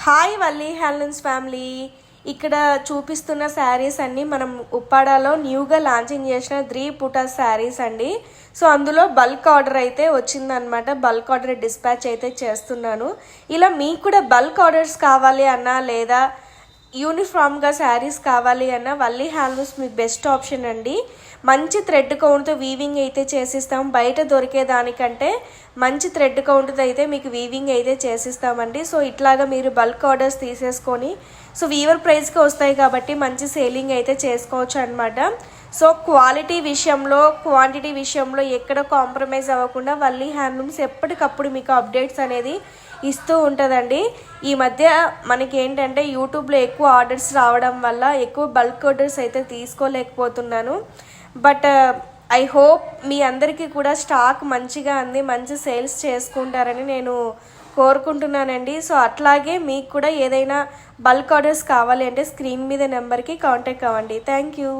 Hi Valli handlooms family. ఇక్కడ చూపిస్తున్న శారీస్ అన్నీ మనం ఉప్పాడాలో న్యూగా లాంచింగ్ చేసిన 3 పుటా శారీస్ అండి. సో అందులో బల్క్ ఆర్డర్ అయితే వచ్చిందనమాట. బల్క్ ఆర్డర్ డిస్పాచ్ అయితే చేస్తున్నాను. ఇలా మీకు కూడా బల్క్ ఆర్డర్స్ కావాలి అన్నా లేదా యూనిఫామ్గా శారీస్ కావాలి అన్న వల్లి హ్యాండ్లూమ్స్ మీకు బెస్ట్ ఆప్షన్ అండి. మంచి థ్రెడ్ కౌంట్తో వీవింగ్ అయితే చేసిస్తాం. బయట దొరికేదానికంటే మంచి థ్రెడ్ కౌంట్తో అయితే మీకు వీవింగ్ అయితే చేసిస్తామండి. సో ఇట్లాగా మీరు బల్క్ ఆర్డర్స్ తీసేసుకొని సో వీవర్ ప్రైస్కి వస్తాయి కాబట్టి మంచి సేలింగ్ అయితే చేసుకోవచ్చు అనమాట. సో క్వాలిటీ విషయంలో క్వాంటిటీ విషయంలో ఎక్కడ కాంప్రమైజ్ అవ్వకుండా వల్లి హ్యాండ్లూమ్స్ ఎప్పటికప్పుడు మీకు అప్డేట్స్ అనేది ఇస్తూ ఉంటుందండి. ఈ మధ్య మనకి ఏంటంటే యూట్యూబ్లో ఎక్కువ ఆర్డర్స్ రావడం వల్ల ఎక్కువ బల్క్ ఆర్డర్స్ అయితే తీసుకోలేకపోతున్నాను. బట్ ఐ హోప్ మీ అందరికీ కూడా స్టాక్ మంచిగా అంది మంచి సేల్స్ చేసుకుంటారని నేను కోరుకుంటున్నానండి. సో అట్లాగే మీకు కూడా ఏదైనా బల్క్ ఆర్డర్స్ కావాలి అంటే స్క్రీన్ మీద నెంబర్కి కాంటాక్ట్ అవ్వండి. Thank you.